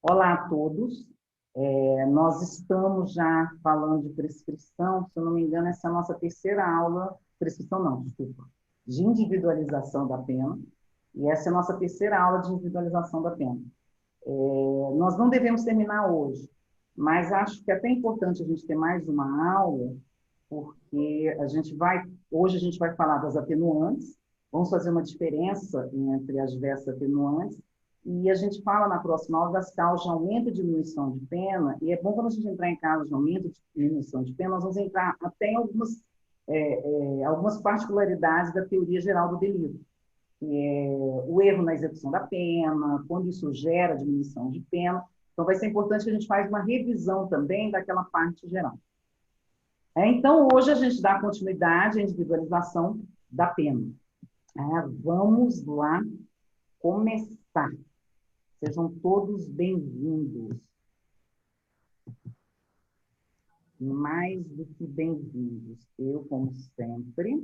Olá a todos. Nós estamos já falando de prescrição, se eu não me engano, essa é a nossa terceira aula, prescrição não, desculpa, de individualização da pena, e essa é a nossa terceira aula de individualização da pena. Nós não devemos terminar hoje, mas acho que é até importante a gente ter mais uma aula, porque hoje a gente vai falar das atenuantes, vamos fazer uma diferença entre as diversas atenuantes, e a gente fala na próxima aula das causas de aumento e diminuição de pena, e é bom quando a gente entrar em causas de aumento e diminuição de pena, nós vamos entrar até em algumas particularidades da teoria geral do delito, que é o erro na execução da pena, quando isso gera diminuição de pena. Então, vai ser importante que a gente faça uma revisão também daquela parte geral. Então, hoje a gente dá continuidade à individualização da pena. Vamos lá começar. Sejam todos bem-vindos. Mais do que bem-vindos. Eu, como sempre,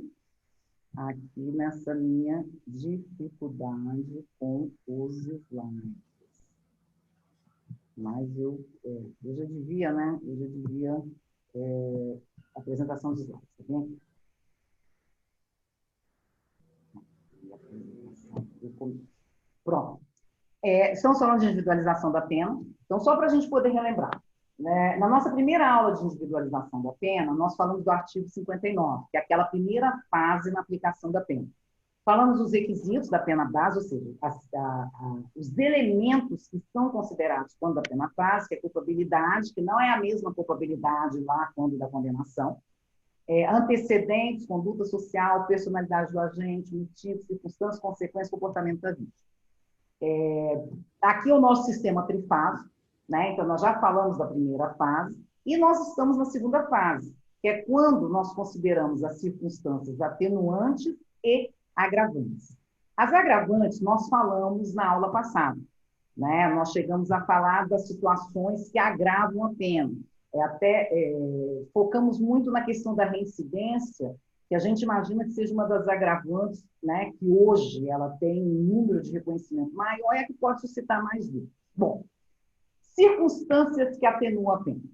aqui nessa minha dificuldade com os slides. Mas eu já devia, né? Eu já devia apresentação de slides, tá vendo? Pronto. Estamos falando de individualização da pena. Então, só para a gente poder relembrar. Né? Na nossa primeira aula de individualização da pena, nós falamos do artigo 59, que é aquela primeira fase na aplicação da pena. Falamos dos requisitos da pena base, ou seja, os elementos que são considerados quando da pena base, que é culpabilidade, que não é a mesma culpabilidade lá quando da condenação, antecedentes, conduta social, personalidade do agente, motivos, circunstâncias, consequências, comportamento da vítima. Aqui é o nosso sistema trifásico, né? Então, nós já falamos da primeira fase, e nós estamos na segunda fase, que é quando nós consideramos as circunstâncias atenuantes e agravantes. As agravantes nós falamos na aula passada, né? Nós chegamos a falar das situações que agravam a pena. Focamos muito na questão da reincidência, que a gente imagina que seja uma das agravantes, né, que hoje ela tem um número de reconhecimento maior, é a que pode suscitar mais dúvidas. Bom, circunstâncias que atenuam a pena.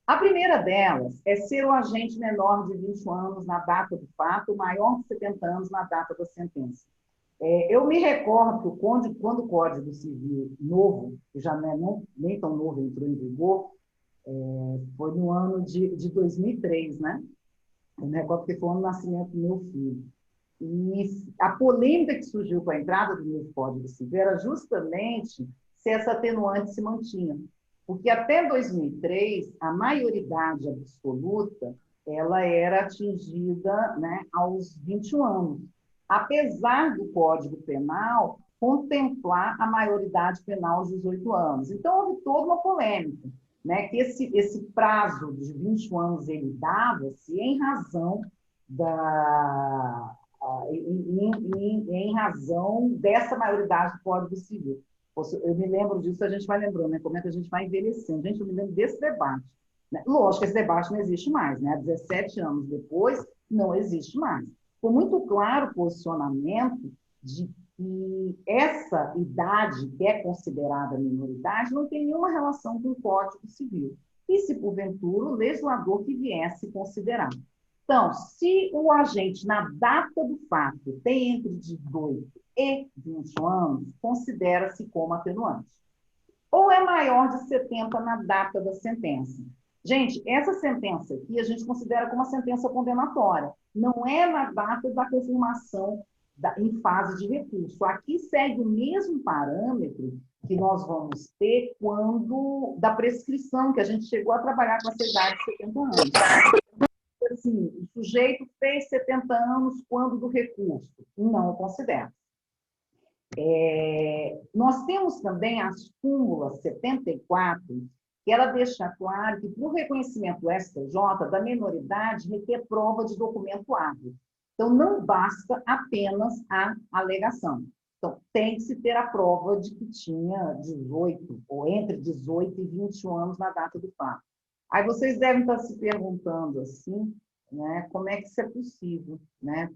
A primeira delas é ser o agente menor de 20 anos na data do fato, maior de 70 anos na data da sentença. Eu me recordo que quando o Código Civil novo, que já não é nem tão novo, entrou em vigor, foi no ano de 2003, né? Eu me recordo que foi o ano do nascimento do meu filho. E a polêmica que surgiu com a entrada do novo Código Civil era justamente se essa atenuante se mantinha. Porque até 2003, a maioridade absoluta ela era atingida, né, aos 21 anos. Apesar do Código Penal contemplar a maioridade penal aos 18 anos. Então, houve toda uma polêmica, né, que esse prazo de 21 anos ele dava-se em razão em razão dessa maioridade do Código Civil. Eu me lembro disso, a gente vai lembrando, né? Como é que a gente vai envelhecendo. Gente, eu me lembro desse debate. Né? Lógico que esse debate não existe mais, né? 17 anos depois, não existe mais. Foi muito claro o posicionamento de que essa idade, que é considerada minoridade, não tem nenhuma relação com o Código Civil. E se, porventura, o legislador que viesse considerar. Então, se o agente, na data do fato, tem entre 18 e 21 anos, considera-se como atenuante. Ou é maior de 70 na data da sentença. Gente, essa sentença aqui a gente considera como uma sentença condenatória. Não é na data da confirmação em fase de recurso. Aqui segue o mesmo parâmetro que nós vamos ter quando da prescrição, que a gente chegou a trabalhar com essa idade de 70 anos. Assim, o sujeito fez 70 anos quando do recurso. Não o considera. Nós temos também a súmula 74, que ela deixa claro que, para o reconhecimento do STJ, da menoridade, requer prova de documento hábil. Então, não basta apenas a alegação. Então, tem que se ter a prova de que tinha 18, ou entre 18 e 21 anos na data do fato. Aí vocês devem estar se perguntando assim, né, como é que isso é possível, né,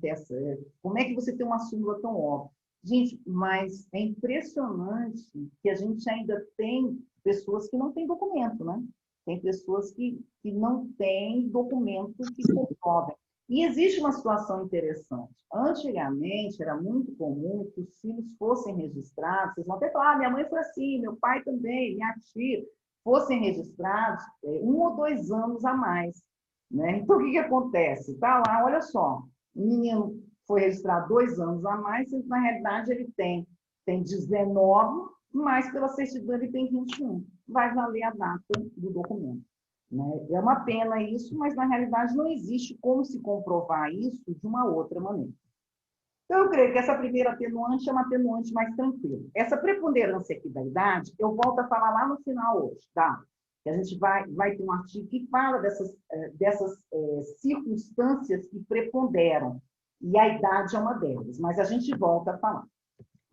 como é que você tem uma súmula tão óbvia? Gente, mas é impressionante que a gente ainda tem pessoas que não têm documento, né? Tem pessoas que não têm documento que comprovem. E existe uma situação interessante. Antigamente, era muito comum que os filhos fossem registrados. Vocês vão até falar, minha mãe foi assim, meu pai também, minha tia, fossem registrados 1 ou 2 anos a mais. Né? Então, o que acontece? Tá lá, olha só, o menino foi registrado 2 anos a mais, e na realidade ele tem 19, mas pela certidão ele tem 21. Vai valer a data do documento. Né? É uma pena isso, mas na realidade não existe como se comprovar isso de uma outra maneira. Então, eu creio que essa primeira atenuante é uma atenuante mais tranquila. Essa preponderância aqui da idade, eu volto a falar lá no final hoje, tá? Que a gente vai ter um artigo que fala dessas circunstâncias que preponderam, e a idade é uma delas, mas a gente volta a falar.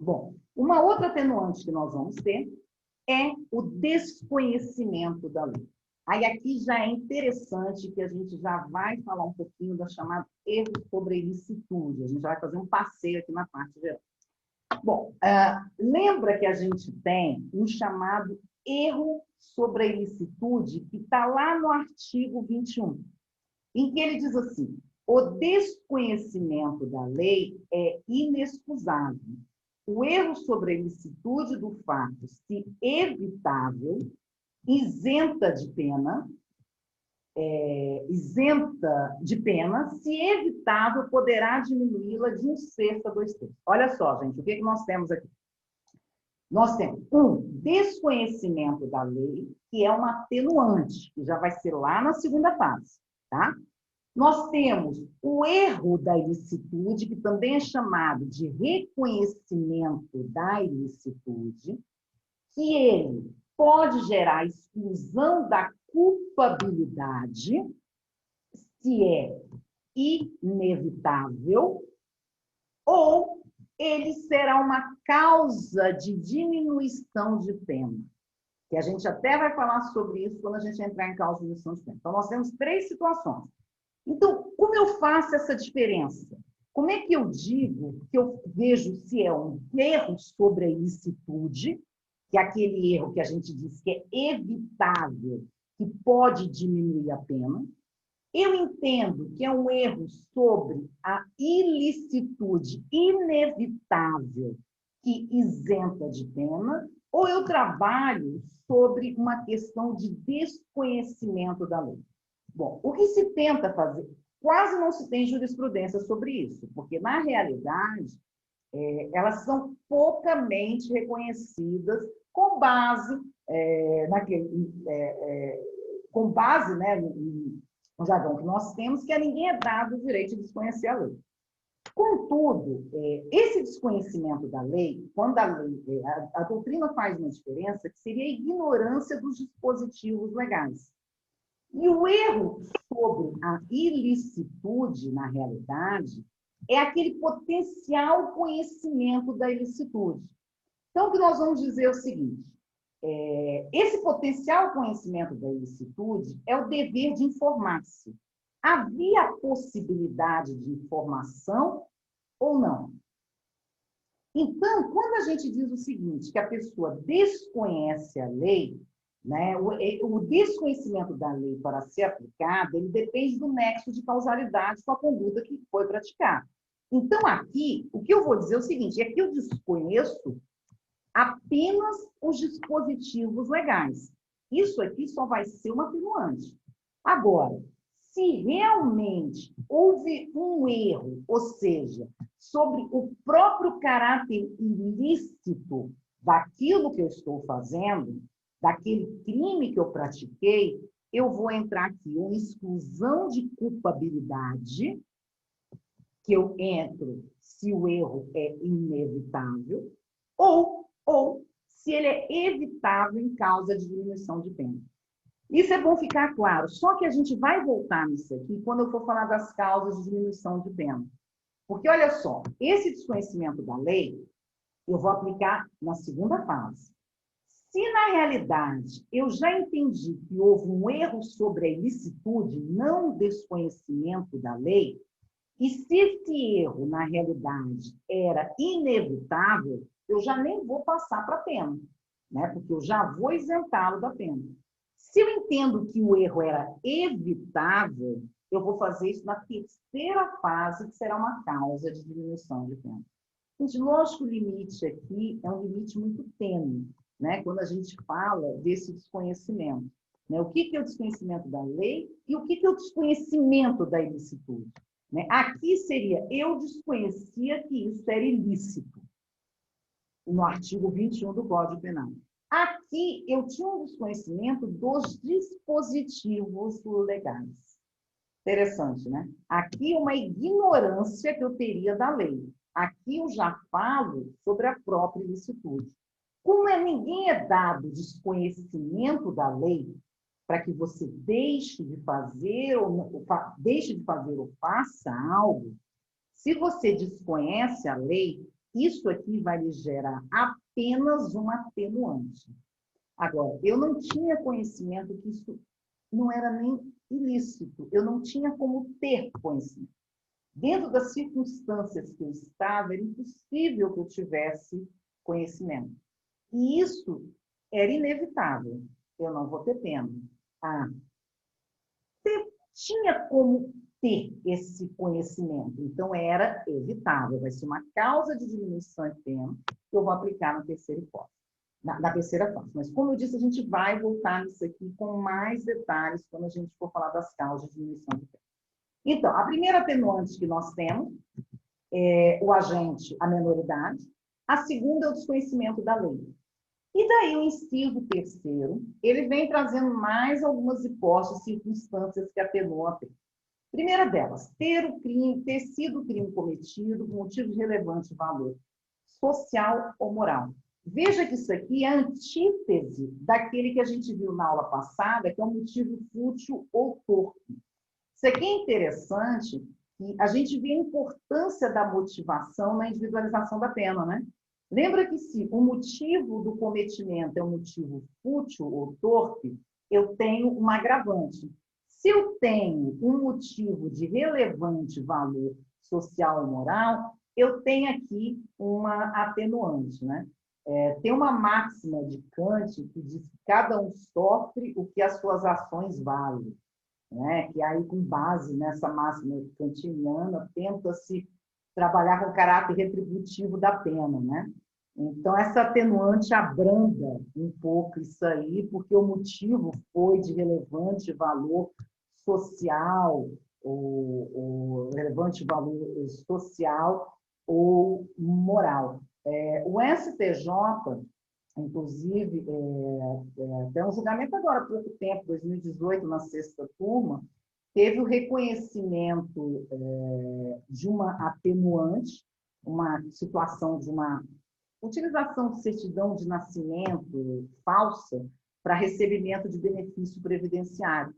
Bom, uma outra atenuante que nós vamos ter é o desconhecimento da lei. Aí aqui já é interessante que a gente já vai falar um pouquinho da chamada erro sobre ilicitude. A gente já vai fazer um passeio aqui na parte geral. Bom, lembra que a gente tem um chamado erro sobre a ilicitude que está lá no artigo 21, em que ele diz assim: o desconhecimento da lei é inexcusável. O erro sobre a ilicitude do fato, se evitável, isenta de pena, se evitável, poderá diminuí-la de 1/6 a 2/3. Olha só, gente, o que nós temos aqui? Nós temos desconhecimento da lei, que é uma atenuante, que já vai ser lá na segunda fase, tá? Nós temos o erro da ilicitude, que também é chamado de reconhecimento da ilicitude, que ele pode gerar exclusão da culpabilidade, se é inevitável, ou ele será uma causa de diminuição de pena. Que a gente até vai falar sobre isso quando a gente entrar em causa de diminuição de pena. Então, nós temos 3 situações. Então, como eu faço essa diferença? Como é que eu digo que eu vejo se é um erro sobre a ilicitude, que é aquele erro que a gente diz que é evitável, que pode diminuir a pena? Eu entendo que é um erro sobre a ilicitude inevitável, que isenta de pena, ou eu trabalho sobre uma questão de desconhecimento da lei? Bom, o que se tenta fazer, quase não se tem jurisprudência sobre isso, porque, na realidade, elas são poucamente reconhecidas com base, com base, né, no jargão que nós temos, que a ninguém é dado o direito de desconhecer a lei. Contudo, esse desconhecimento da lei, quando a doutrina faz uma diferença, que seria a ignorância dos dispositivos legais. E o erro sobre a ilicitude, na realidade, é aquele potencial conhecimento da ilicitude. Então, o que nós vamos dizer é o seguinte: esse potencial conhecimento da ilicitude é o dever de informar-se. Havia a possibilidade de informação ou não? Então, quando a gente diz o seguinte, que a pessoa desconhece a lei, né, o desconhecimento da lei para ser aplicado, ele depende do nexo de causalidade com a conduta que foi praticada. Então, aqui, o que eu vou dizer é o seguinte, é que eu desconheço apenas os dispositivos legais. Isso aqui só vai ser uma atenuante. Agora, se realmente houve um erro, ou seja, sobre o próprio caráter ilícito daquilo que eu estou fazendo, daquele crime que eu pratiquei, eu vou entrar aqui, uma exclusão de culpabilidade, que eu entro se o erro é inevitável, ou se ele é evitável em causa de diminuição de pena. Isso é bom ficar claro, só que a gente vai voltar nisso aqui quando eu for falar das causas de diminuição de pena. Porque, olha só, esse desconhecimento da lei, eu vou aplicar na segunda fase. Se, na realidade, eu já entendi que houve um erro sobre a ilicitude, não o desconhecimento da lei, E se esse erro, na realidade, era inevitável, eu já nem vou passar para a pena, né? Porque eu já vou isentá-lo da pena. Se eu entendo que o erro era evitável, eu vou fazer isso na terceira fase, que será uma causa de diminuição de pena. Gente, lógico, o limite aqui é um limite muito tênue, né? Quando a gente fala desse desconhecimento. Né? O que é o desconhecimento da lei e o que é o desconhecimento da ilicitude? Né? Aqui seria, eu desconhecia que isso era ilícito, no artigo 21 do Código Penal. Aqui eu tinha um desconhecimento dos dispositivos legais. Interessante, né? Aqui uma ignorância que eu teria da lei. Aqui eu já falo sobre a própria ilicitude. Como ninguém é dado desconhecimento da lei para que você deixe de fazer ou faça algo, se você desconhece a lei, isso aqui vai lhe gerar apenas um atenuante. Agora, eu não tinha conhecimento que isso não era nem ilícito, eu não tinha como ter conhecimento. Dentro das circunstâncias que eu estava, era impossível que eu tivesse conhecimento. E isso era inevitável. Eu não vou ter pena. Ah, você tinha como ter esse conhecimento, então era evitável. Vai ser uma causa de diminuição de pena que eu vou aplicar na terceira hipótese. Na terceira fase. Mas, como eu disse, a gente vai voltar nisso aqui com mais detalhes quando a gente for falar das causas de diminuição de pena. Então, a primeira atenuante que nós temos é o agente, a menoridade. A segunda é o desconhecimento da lei. E daí o inciso terceiro, ele vem trazendo mais algumas hipóteses, circunstâncias que atenuam a pena. Primeira delas, ter sido o crime cometido com motivo de relevante valor social ou moral. Veja que isso aqui é a antítese daquele que a gente viu na aula passada, que é um motivo fútil ou torpe. Isso aqui é interessante, e a gente vê a importância da motivação na individualização da pena, né? Lembra que se o motivo do cometimento é um motivo fútil ou torpe, eu tenho um agravante. Se eu tenho um motivo de relevante valor social ou moral, eu tenho aqui uma atenuante, né? Tem uma máxima de Kant que diz que cada um sofre o que as suas ações valem, né? Que aí, com base nessa máxima kantiana, tenta-se trabalhar com o caráter retributivo da pena, né? Então, essa atenuante abranda um pouco isso aí, porque o motivo foi de relevante valor social, ou relevante valor social ou moral. O STJ, inclusive, até um julgamento agora, há pouco tempo, 2018, na sexta turma, teve o reconhecimento de uma atenuante, uma situação de uma utilização de certidão de nascimento falsa para recebimento de benefício previdenciário,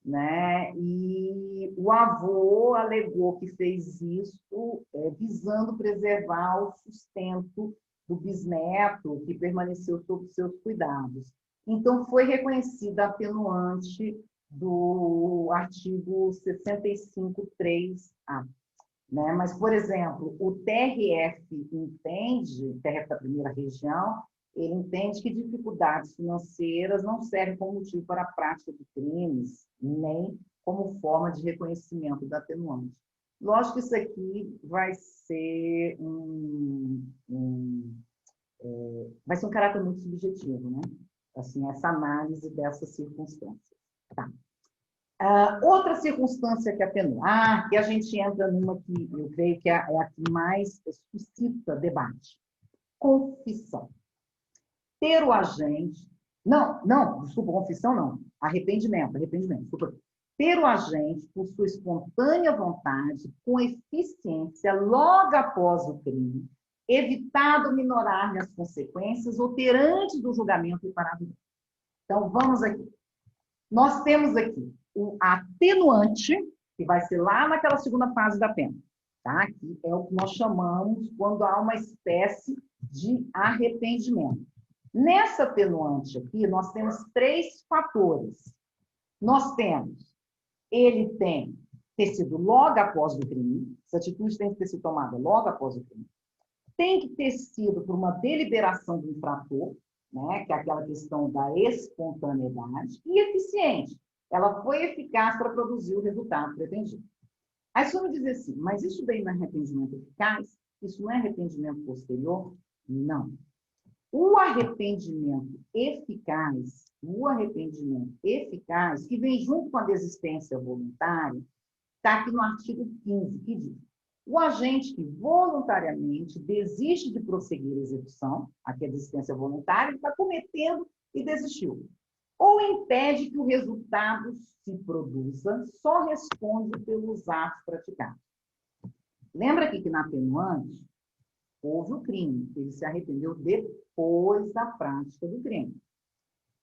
né? E o avô alegou que fez isso visando preservar o sustento do bisneto, que permaneceu sob seus cuidados. Então, foi reconhecida a atenuante do artigo 65.3a. Né? Mas, por exemplo, o TRF entende, TRF da primeira região, ele entende que dificuldades financeiras não servem como motivo para a prática de crimes, nem como forma de reconhecimento da atenuante. Lógico que isso aqui vai ser vai ser um caráter muito subjetivo, né? Assim, essa análise dessas circunstâncias. Tá. Outra circunstância que atenua, que a gente entra numa que eu creio que é a que mais suscita debate. Confissão. Ter o agente... desculpa, confissão não. Arrependimento, desculpa. Ter o agente, por sua espontânea vontade, com eficiência, logo após o crime, evitado minorar-lhe as consequências ou ter antes do julgamento reparado. Então, vamos aqui. Nós temos aqui o atenuante, que vai ser lá naquela segunda fase da pena. Tá? Que é o que nós chamamos quando há uma espécie de arrependimento. Nessa atenuante aqui, nós temos três fatores. Nós temos, ele tem ter sido logo após o crime, essa atitude tem que ter sido tomada logo após o crime, tem que ter sido por uma deliberação do infrator, né, que é aquela questão da espontaneidade, e eficiente. Ela foi eficaz para produzir o resultado pretendido. Aí você vai dizer assim, mas isso daí não é arrependimento eficaz? Isso não é arrependimento posterior? Não. O arrependimento eficaz, que vem junto com a desistência voluntária, está aqui no artigo 15, que diz: o agente que voluntariamente desiste de prosseguir a execução, aqui a desistência voluntária, ele está cometendo e desistiu, ou impede que o resultado se produza, só responde pelos atos praticados. Lembra aqui que na atenuante, houve o crime, ele se arrependeu depois da prática do crime.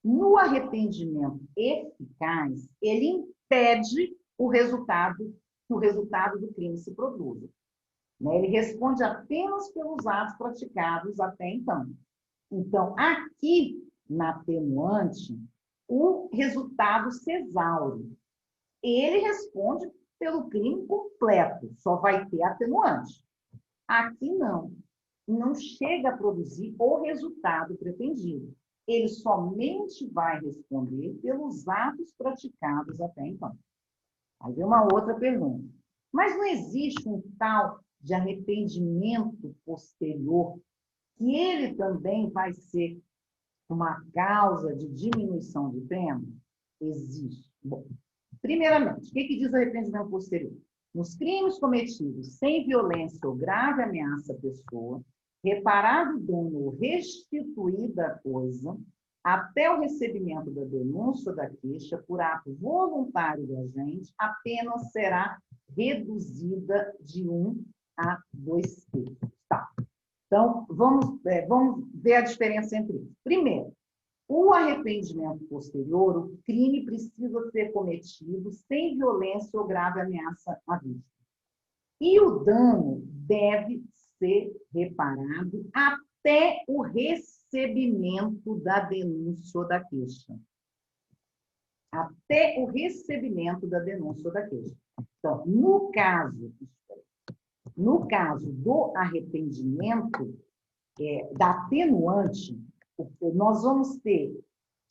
No arrependimento eficaz, ele impede que o resultado do crime se produza. Ele responde apenas pelos atos praticados até então. Então, aqui, na atenuante, o resultado se exaure. Ele responde pelo crime completo, só vai ter atenuante. Aqui não. Não chega a produzir o resultado pretendido. Ele somente vai responder pelos atos praticados até então. Aí vem uma outra pergunta. Mas não existe um tal de arrependimento posterior que ele também vai ser uma causa de diminuição de pena? Existe. Bom, primeiramente, o que diz arrependimento posterior? Nos crimes cometidos sem violência ou grave ameaça à pessoa, reparado o dano ou restituída a coisa, até o recebimento da denúncia ou da queixa por ato voluntário do agente, a pena será reduzida de 1 a 2 terços. Tá. Então, vamos ver a diferença entre eles. Primeiro, o arrependimento posterior, o crime precisa ser cometido sem violência ou grave ameaça à vítima. E o dano deve ser reparado até o recebimento da denúncia ou da queixa. Até o recebimento da denúncia ou da queixa. Então, no caso do arrependimento, da atenuante, nós vamos ter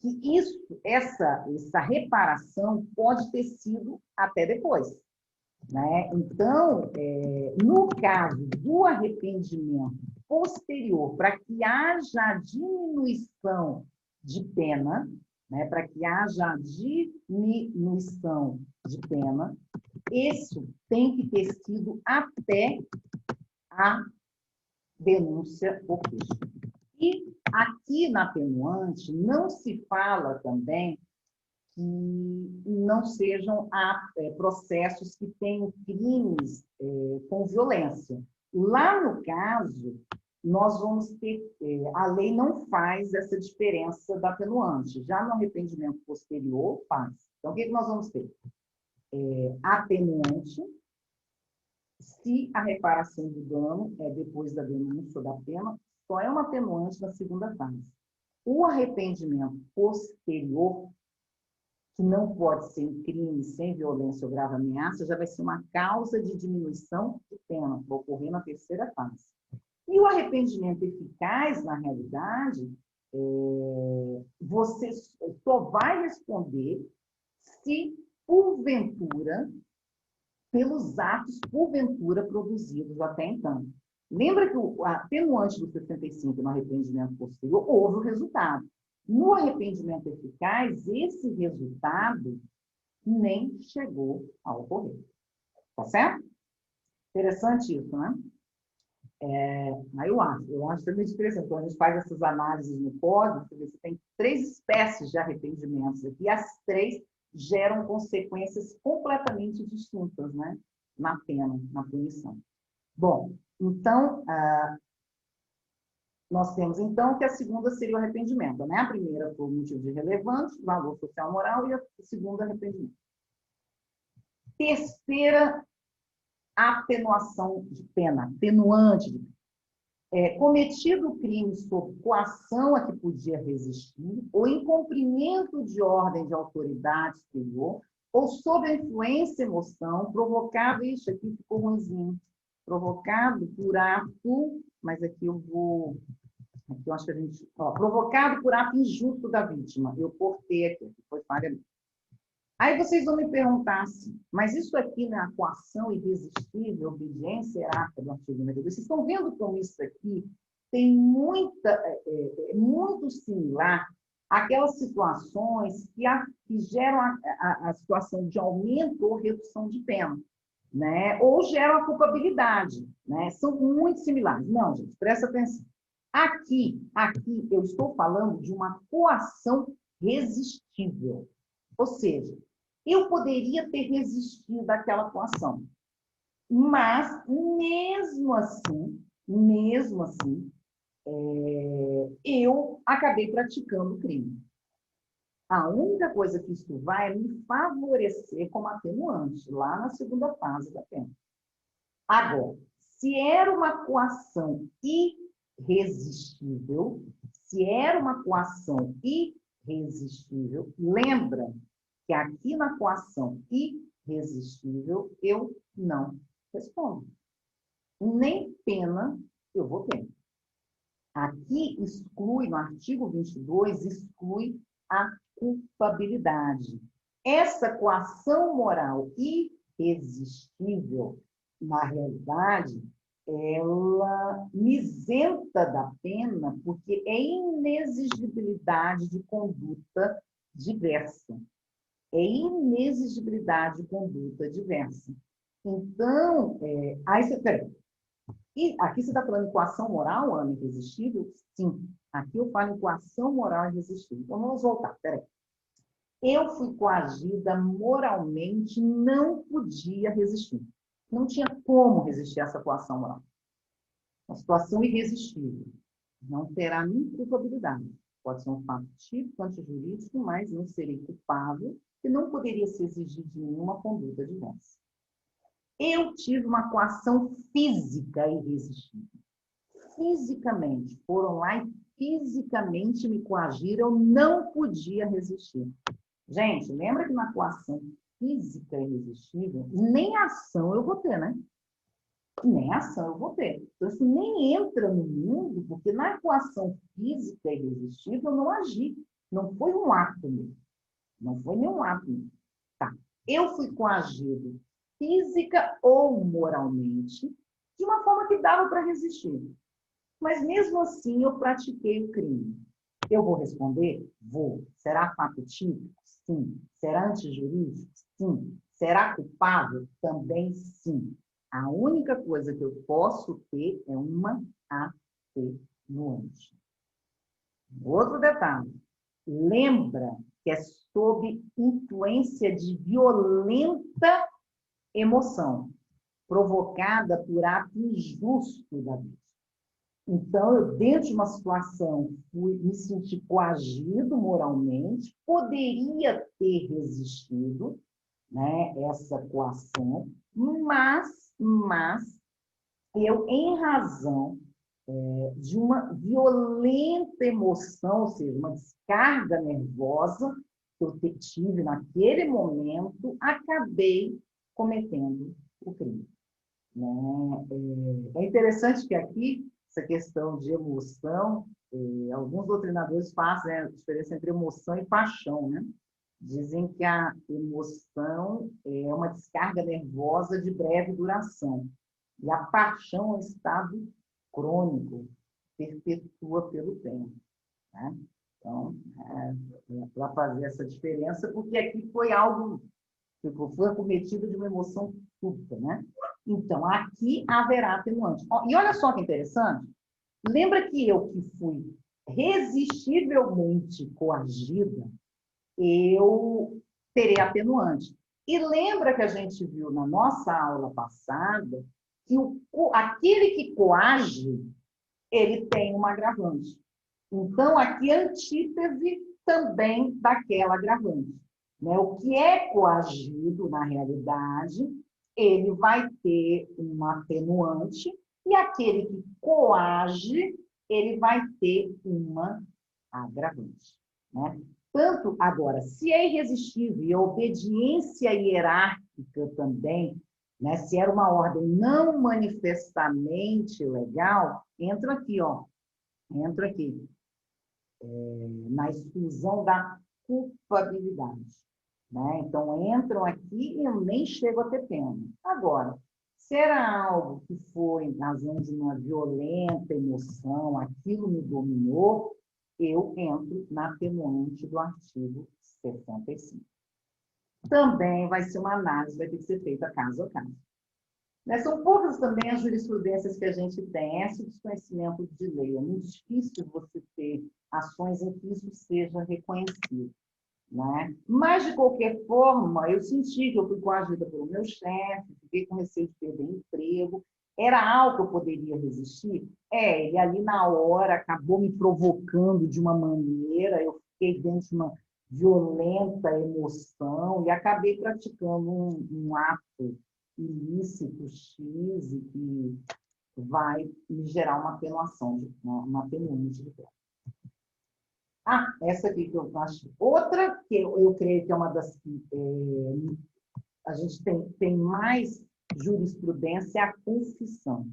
que essa reparação pode ter sido até depois. Né? Então, no caso do arrependimento posterior, para que haja diminuição de pena, né? Para que haja diminuição de pena, isso tem que ter sido até a denúncia ou queixa. E aqui na atenuante não se fala também que não sejam processos que tenham crimes com violência. Lá no caso, nós vamos ter, a lei não faz essa diferença da atenuante, já no arrependimento posterior faz. Então, o que nós vamos ter? Atenuante, se a reparação do dano é depois da denúncia ou da pena, só é uma atenuante na segunda fase. O arrependimento posterior, que não pode ser em crime sem violência ou grave ameaça, já vai ser uma causa de diminuição de pena, que vai ocorrer na terceira fase. E o arrependimento eficaz, na realidade, você só vai responder se, porventura, pelos atos, porventura, produzidos até então. Lembra que o atenuante do 65 no arrependimento posterior, houve o resultado. No arrependimento eficaz, esse resultado nem chegou a ocorrer. Tá certo? Interessante isso, né? Aí eu acho também interessante. Quando a gente faz essas análises no código, você tem 3 espécies de arrependimentos aqui, e as 3 geram consequências completamente distintas, né? Na pena, na punição. Bom, então, nós temos, então, que a segunda seria o arrependimento, né? A primeira por motivo de relevante, valor social moral, e a segunda, arrependimento. Terceira, atenuação de pena, atenuante de pena. Cometido o crime sob coação a que podia resistir, ou em cumprimento de ordem de autoridade superior, ou sob a influência emoção, provocado, ixi, aqui ficou ruimzinho, provocado por ato, mas aqui eu acho que a gente, ó, provocado por ato injusto da vítima. Eu cortei aqui, foi falha. Aí vocês vão me perguntar assim, mas isso aqui não é coação irresistível, obediência errata do artigo 92? Vocês estão vendo como isso aqui tem muito similar àquelas situações que geram a situação de aumento ou redução de pena, né? Ou geram a culpabilidade, né? São muito similares. Não, gente, presta atenção. Aqui eu estou falando de uma coação resistível. Ou seja, eu poderia ter resistido àquela coação, mas mesmo assim, eu acabei praticando o crime. A única coisa que isso vai é me favorecer como atenuante, lá na segunda fase da pena. Agora, se era uma coação irresistível, lembra que aqui na coação irresistível eu não respondo. Nem pena eu vou ter. Aqui exclui, no artigo 22, exclui a culpabilidade. Essa coação moral irresistível, na realidade, ela me isenta da pena porque é inexigibilidade de conduta diversa. É inexigibilidade de conduta diversa. Então, aí você, peraí, e aqui você está falando em coação moral, Ana, irresistível? Sim. Aqui eu falo em coação moral irresistível. Então, vamos voltar, peraí. Eu fui coagida moralmente, não podia resistir. Não tinha como resistir a essa coação moral. Uma situação irresistível. Não terá nem culpabilidade. Pode ser um fato típico, antijurídico, mas não serei culpável e não poderia se exigir de mim uma conduta diversa. Eu tive uma coação física irresistível. Fisicamente, foram lá e fisicamente me coagiram, eu não podia resistir. Gente, lembra que na coação física irresistível, nem ação eu vou ter, né? Nem ação eu vou ter. Então, isso nem entra no mundo, porque na coação física irresistível eu não agi. Não foi um ato meu. Não foi nenhum ato meu. Tá. Eu fui coagido física ou moralmente, de uma forma que dava para resistir. Mas mesmo assim eu pratiquei o crime. Eu vou responder? Vou. Será fato típico? Sim. Será antijurídico? Sim. Será culpável? Também sim. A única coisa que eu posso ter é uma atenuante. Outro detalhe. Lembra que é sob influência de violenta emoção, provocada por ato injusto da vítima. Então, eu, dentro de uma situação, me senti coagido moralmente, poderia ter resistido, né, essa coação, mas eu, em razão de uma violenta emoção, ou seja, uma descarga nervosa que eu tive naquele momento, acabei cometendo o crime. Né? É interessante que aqui, essa questão de emoção, alguns doutrinadores fazem a diferença entre emoção e paixão, né? Dizem que a emoção é uma descarga nervosa de breve duração. E a paixão é um estado crônico, perpetua pelo tempo. Né? Então, para fazer essa diferença, porque aqui foi algo que foi acometido de uma emoção súbita, né? Então, aqui haverá atenuante. E olha só que interessante. Lembra que eu que fui resistivelmente coagida, eu terei atenuante. E lembra que a gente viu na nossa aula passada que aquele que coage, ele tem uma agravante. Então, aqui é antítese também daquela agravante. Né? O que é coagido, na realidade, ele vai ter um atenuante, e aquele que coage, ele vai ter uma agravante. Né? Tanto agora, se é irresistível e a obediência hierárquica também, né, se era uma ordem não manifestamente legal, entra aqui, ó, entra aqui, na exclusão da culpabilidade. Né? Então, entram aqui e eu nem chego a ter pena. Agora, se era algo que foi em razão de uma violenta emoção, aquilo me dominou, eu entro na atenuante do artigo 65. Também vai ser uma análise, vai ter que ser feita caso a caso. Né? São poucas também as jurisprudências que a gente tem, esse desconhecimento de lei. É muito difícil você ter ações em que isso seja reconhecido. Né? Mas, de qualquer forma, eu senti que eu fui coagida pelo meu chefe, fiquei com receio de perder emprego. Era algo que eu poderia resistir? Ele ali na hora acabou me provocando de uma maneira, eu fiquei dentro de uma violenta emoção e acabei praticando um ato ilícito X e que vai me gerar uma atenuação, uma atenuante de pena. Essa aqui que eu acho. Outra que eu creio que é uma das que a gente tem mais jurisprudência é a confissão.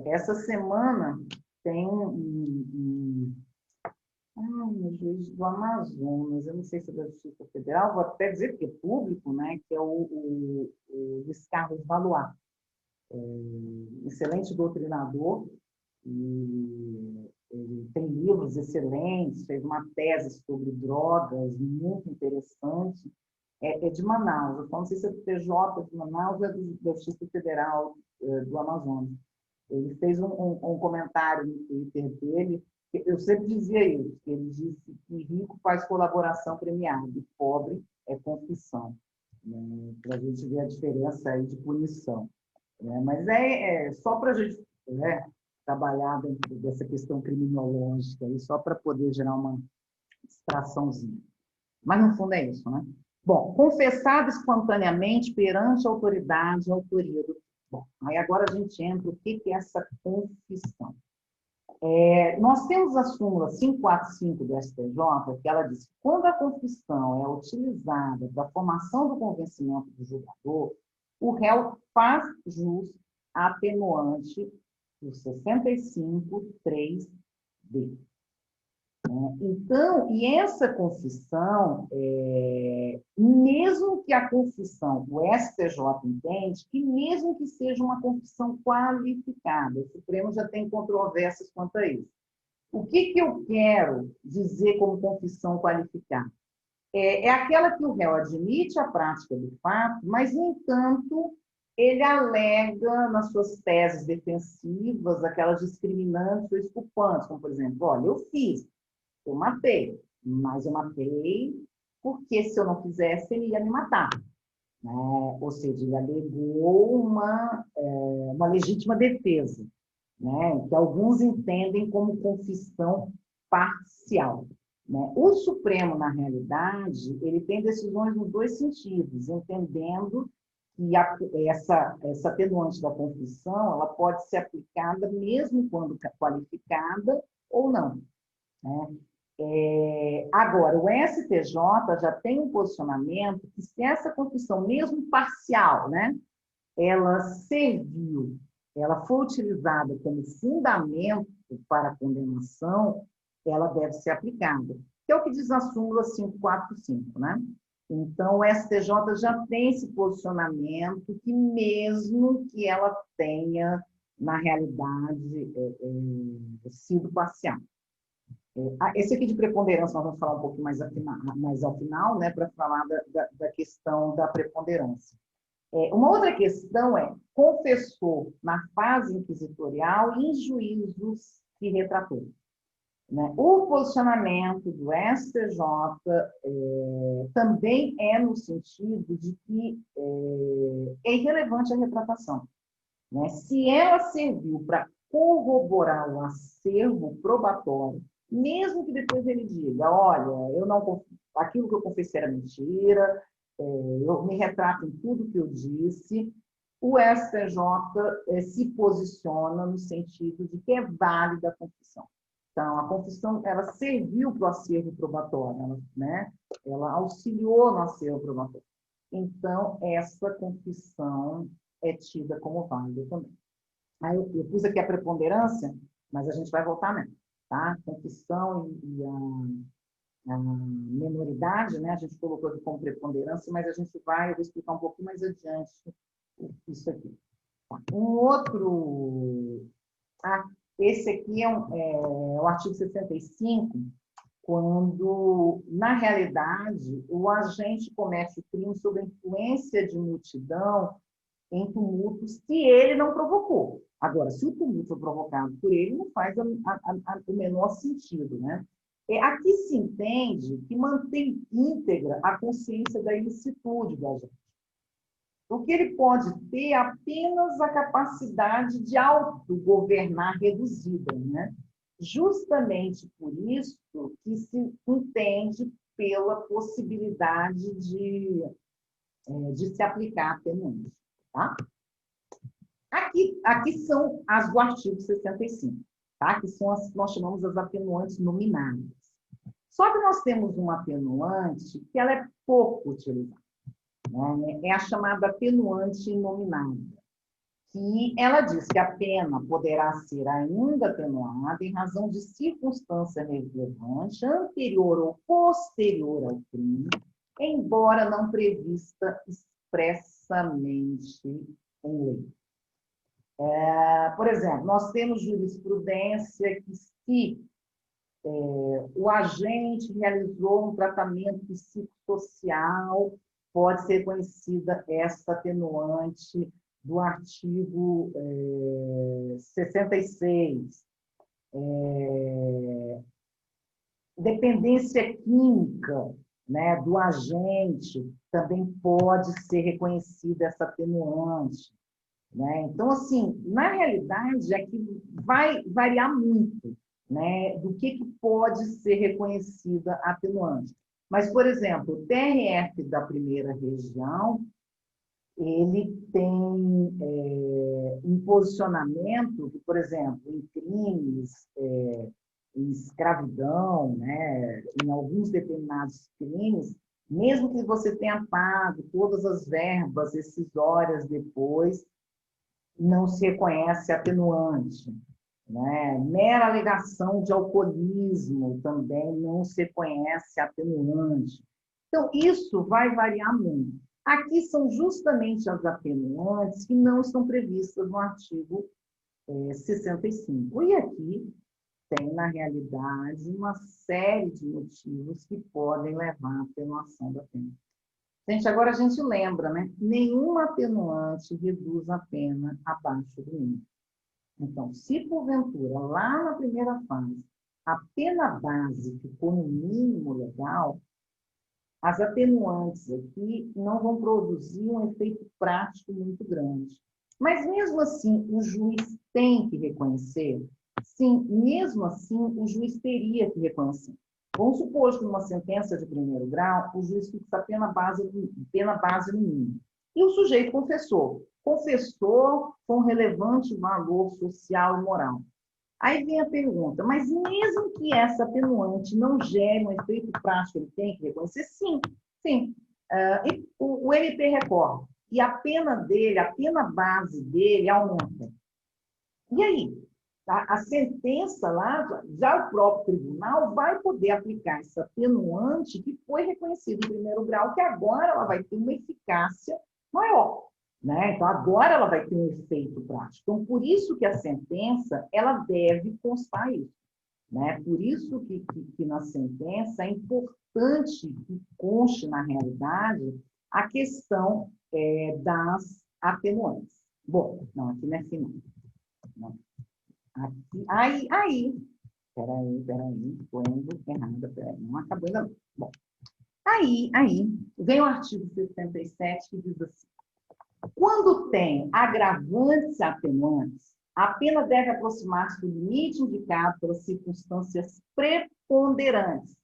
Essa semana tem um juiz do Amazonas, eu não sei se é da Justiça Federal, vou até dizer que é público, né, que é o Luiz Carlos Valois, excelente doutrinador, e ele tem livros excelentes, fez uma tese sobre drogas muito interessante, é de Manaus, eu não sei se é do TJ de Manaus ou é da Justiça Federal do Amazonas. Ele fez um comentário no Twitter dele, que eu sempre dizia isso, que ele disse que rico faz colaboração premiada e pobre é confissão, né? Para a gente ver a diferença aí de punição. Né? Mas só para a gente, né, trabalhar dentro dessa questão criminológica, aí, só para poder gerar uma distraçãozinha. Mas, no fundo, é isso, né? Bom, confessado espontaneamente perante a autoridade, a autoria do... Bom, aí agora a gente entra, o que é essa confissão? Nós temos a súmula 545 do STJ, que ela diz que quando a confissão é utilizada para a formação do convencimento do julgador, o réu faz jus à atenuante do 65.3b. Então, e essa confissão, mesmo que a confissão, o STJ entende que mesmo que seja uma confissão qualificada, o Supremo já tem controvérsias quanto a isso. O que eu quero dizer como confissão qualificada? É aquela que o réu admite a prática do fato, mas, no entanto, ele alega nas suas teses defensivas aquelas discriminantes ou exculpantes, como, por exemplo, olha, eu fiz, eu matei, mas eu matei porque se eu não fizesse, ele ia me matar. Né? Ou seja, ele alegou uma legítima defesa, né? Que alguns entendem como confissão parcial. Né? O Supremo, na realidade, ele tem decisões nos dois sentidos, entendendo que essa atenuante da confissão ela pode ser aplicada mesmo quando qualificada ou não. Né? Agora, o STJ já tem um posicionamento que se essa confissão, mesmo parcial, né, ela serviu, ela foi utilizada como fundamento para a condenação, ela deve ser aplicada. Que é o que diz a súmula 545, né? Então, o STJ já tem esse posicionamento que mesmo que ela tenha, na realidade, sido parcial. Esse aqui de preponderância nós vamos falar um pouco mais ao final, né, para falar da questão da preponderância. Uma outra questão confessou na fase inquisitorial e em juízos que retratou. Né? O posicionamento do STJ também é no sentido de que é irrelevante a retratação. Né? Se ela serviu para corroborar o acervo probatório, mesmo que depois ele diga, olha, eu não, aquilo que eu confessei era mentira, eu me retrato em tudo que eu disse, o STJ se posiciona no sentido de que é válida a confissão. Então, a confissão, ela serviu para o acervo probatório, ela, né? Ela auxiliou no acervo probatório. Então, essa confissão é tida como válida também. Aí eu pus aqui a preponderância, mas a gente vai voltar nela, tá? Confissão e a menoridade, né? A gente colocou aqui como preponderância, mas a gente vai, eu vou explicar um pouquinho mais adiante isso aqui. Um outro, esse aqui é o artigo 65, quando, na realidade, o agente comete o crime sob a influência de multidão em tumultos se ele não provocou. Agora, se o tumulto foi provocado por ele, não faz o menor sentido, né? Aqui se entende que mantém íntegra a consciência da ilicitude do agente. O que ele pode ter é apenas a capacidade de autogovernar reduzida, né? Justamente por isso que se entende pela possibilidade de se aplicar atenuante, tá? Aqui são as do artigo 65, tá? Que são as que nós chamamos as atenuantes nominais. Só que nós temos uma atenuante que ela é pouco utilizada, né? É a chamada atenuante nominada, que ela diz que a pena poderá ser ainda atenuada em razão de circunstância relevante anterior ou posterior ao crime, embora não prevista expressamente em lei. Por exemplo, nós temos jurisprudência que se o agente realizou um tratamento psicossocial, pode ser conhecida essa atenuante do artigo 66. Dependência química, né, do agente, também pode ser reconhecida essa atenuante. Né? Então, assim, na realidade, é que vai variar muito, né, do que pode ser reconhecida atenuante. Mas, por exemplo, o TRF da primeira região, ele tem um posicionamento que, por exemplo, em crimes, em escravidão, né, em alguns determinados crimes, mesmo que você tenha pago todas as verbas decisórias depois, não se reconhece atenuante. Né? Mera alegação de alcoolismo também não se reconhece atenuante. Então, isso vai variar muito. Aqui são justamente as atenuantes que não estão previstas no artigo 65. E aqui tem, na realidade, uma série de motivos que podem levar à atenuação da pena. Gente, agora a gente lembra, né? Nenhuma atenuante reduz a pena abaixo do mínimo. Então, se porventura, lá na primeira fase, a pena base ficou no mínimo legal, as atenuantes aqui não vão produzir um efeito prático muito grande. Mas, mesmo assim, o juiz tem que reconhecer? Sim, mesmo assim, o juiz teria que reconhecer. Vamos supor que numa sentença de primeiro grau, o juiz fixa a pena base no mínimo. E o sujeito confessou. Confessou com relevante valor social e moral. Aí vem a pergunta, mas mesmo que essa atenuante não gere um efeito prático, ele tem que reconhecer? Sim, sim. O MP recorre. E a pena dele, a pena base dele aumenta. E aí? A sentença lá, já o próprio tribunal vai poder aplicar essa atenuante que foi reconhecida em primeiro grau, que agora ela vai ter uma eficácia maior. Né? Então, agora ela vai ter um efeito prático. Então, por isso que a sentença, ela deve constar isso. Né? Por isso que na sentença é importante que conste, na realidade, a questão das atenuantes. Bom, não, aqui não é assim, não. Aqui, peraí, estou indo errada, peraí, não acabou ainda não. Bom, aí, vem o artigo 67 que diz assim, quando tem agravantes e atenuantes, a pena deve aproximar-se do limite indicado pelas circunstâncias preponderantes,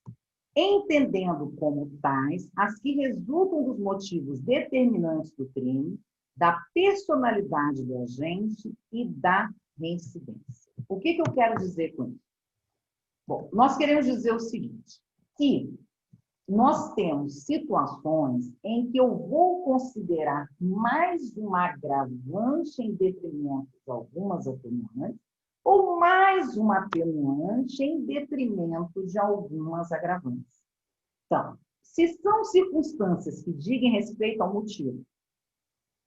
entendendo como tais as que resultam dos motivos determinantes do crime, da personalidade do agente e da reincidência. O que eu quero dizer com isso? Bom, nós queremos dizer o seguinte, que nós temos situações em que eu vou considerar mais um agravante em detrimento de algumas atenuantes, ou mais uma atenuante em detrimento de algumas agravantes. Então, se são circunstâncias que digam respeito ao motivo,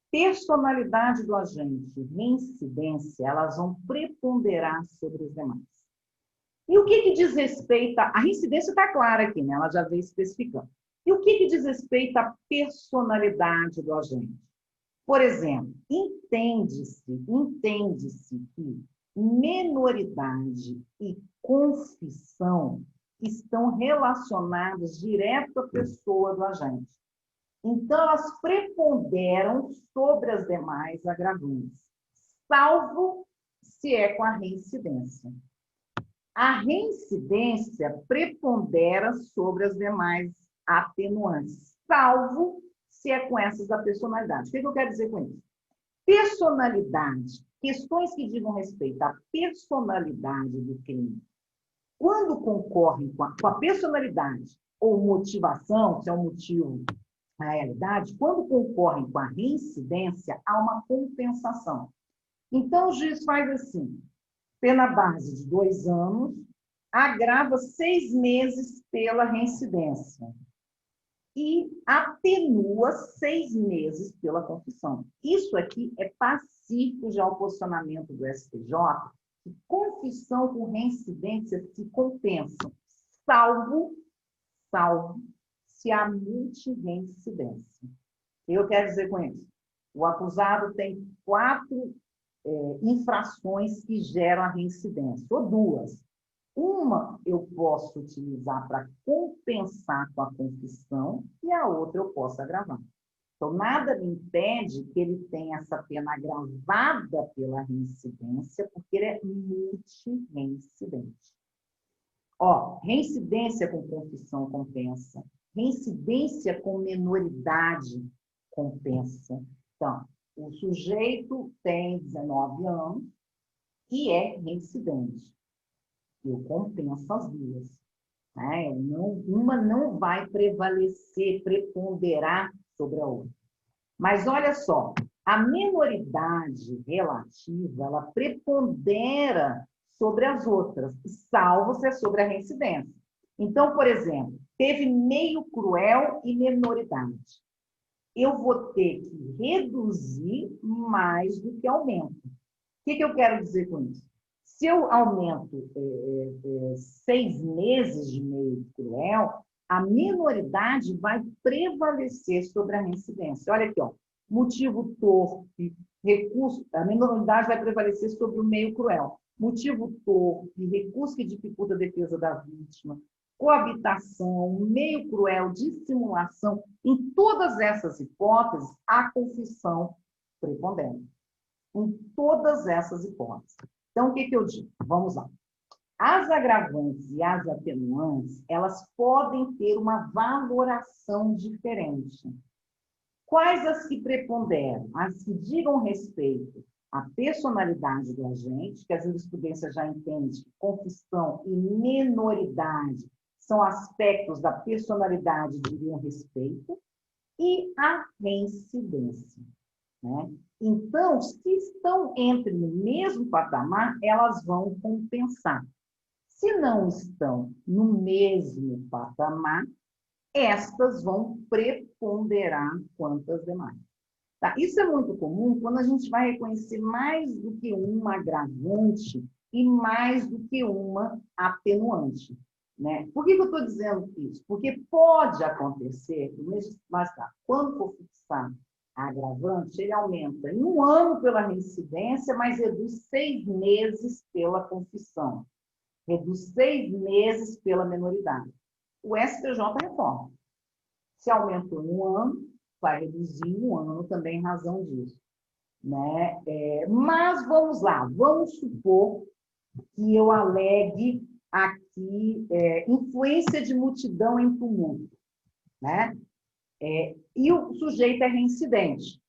personalidade do agente, reincidência, elas vão preponderar sobre os demais. E o que diz respeito a reincidência está clara aqui, né? Ela já veio especificando. E o que diz respeito à personalidade do agente? Por exemplo, entende-se que menoridade e confissão estão relacionados direto à pessoa do agente. Então, elas preponderam sobre as demais agravantes, salvo se é com a reincidência. A reincidência prepondera sobre as demais atenuantes, salvo se é com essas da personalidade. O que eu quero dizer com isso? Personalidade, questões que digam respeito à personalidade do crime, quando concorrem com a personalidade ou motivação, se é um motivo na realidade, quando concorrem com a reincidência, há uma compensação. Então, o juiz faz assim, pena base de 2 anos, agrava 6 meses pela reincidência e atenua 6 meses pela confissão. Isso aqui é pacífico já ao posicionamento do STJ, que confissão com reincidência se compensam, salvo se há multireincidência. Eu quero dizer com isso, o acusado tem 4 infrações que geram a reincidência, ou 2. Uma eu posso utilizar para compensar com a confissão e a outra eu posso agravar. Então, nada me impede que ele tenha essa pena agravada pela reincidência, porque ele é multireincidente. Ó, reincidência com confissão compensa. Reincidência com menoridade compensa. Então, o sujeito tem 19 anos e é reincidente. Eu compenso as duas. Né? Uma não vai prevalecer, preponderar sobre a outra. Mas olha só, a menoridade relativa, ela prepondera sobre as outras, salvo se é sobre a reincidência. Então, por exemplo, teve meio cruel e menoridade. Eu vou ter que reduzir mais do que aumento. O que eu quero dizer com isso? Se eu aumento 6 meses de meio cruel, a menoridade vai prevalecer sobre a reincidência. Olha aqui, ó, motivo torpe, recurso, a menoridade vai prevalecer sobre o meio cruel. Motivo torpe, recurso que dificulta a defesa da vítima, coabitação, meio cruel, dissimulação, em todas essas hipóteses, a confissão prepondera. Em todas essas hipóteses. Então, o que eu digo? Vamos lá. As agravantes e as atenuantes, elas podem ter uma valoração diferente. Quais as que preponderam? As que digam respeito à personalidade do agente, que a jurisprudência já entende que confissão e menoridade são aspectos da personalidade de diriam respeito, e a reincidência. Né? Então, se estão entre no mesmo patamar, elas vão compensar. Se não estão no mesmo patamar, estas vão preponderar quanto as demais. Tá? Isso é muito comum quando a gente vai reconhecer mais do que uma agravante e mais do que uma atenuante. Né? Por que eu estou dizendo isso? Porque pode acontecer, mas tá, quando for fixar a agravante, ele aumenta em 1 ano pela reincidência, mas reduz 6 meses pela confissão. Reduz 6 meses pela menoridade. O STJ reforma. Se aumentou em 1 ano, vai reduzir em 1 ano também em razão disso. Né? Mas vamos lá, vamos supor que eu alegue aqui influência de multidão em tumulto. Né? E o sujeito é reincidente.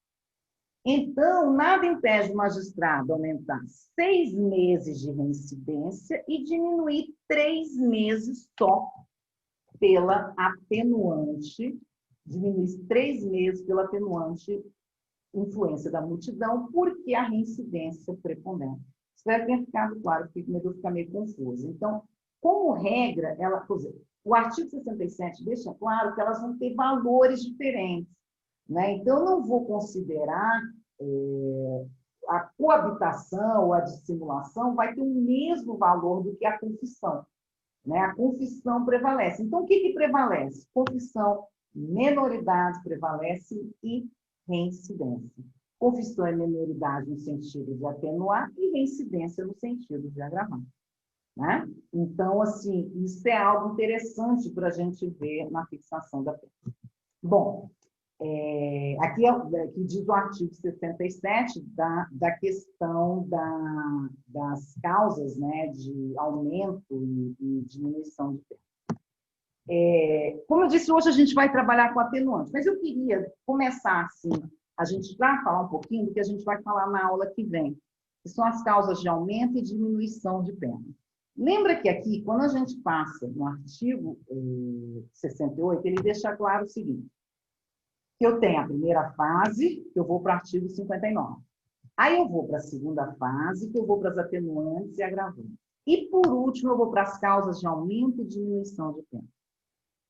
Então, nada impede o magistrado aumentar 6 meses de reincidência e diminuir 3 meses só pela atenuante, diminuir 3 meses pela atenuante influência da multidão, porque a reincidência prepondera. Espero que tenha ficado claro, porque o medo fica meio confuso. Então, como regra, o artigo 67 deixa claro que elas vão ter valores diferentes. Né? Então, eu não vou considerar a coabitação ou a dissimulação vai ter o mesmo valor do que a confissão. Né? A confissão prevalece. Então, o que prevalece? Confissão, menoridade prevalece e reincidência. Confissão é menoridade no sentido de atenuar e reincidência no sentido de agravar. Né? Então, assim, isso é algo interessante para a gente ver na fixação da pena. Bom, aqui diz o artigo 67 da questão das causas, né, de aumento e diminuição de pena. Como eu disse, hoje a gente vai trabalhar com atenuante, mas eu queria começar assim, a gente vai falar um pouquinho do que a gente vai falar na aula que vem, que são as causas de aumento e diminuição de pena. Lembra que aqui, quando a gente passa no artigo 68, ele deixa claro o seguinte: que eu tenho a primeira fase, que eu vou para o artigo 59. Aí eu vou para a segunda fase, que eu vou para as atenuantes e agravantes. E, por último, eu vou para as causas de aumento e diminuição de pena.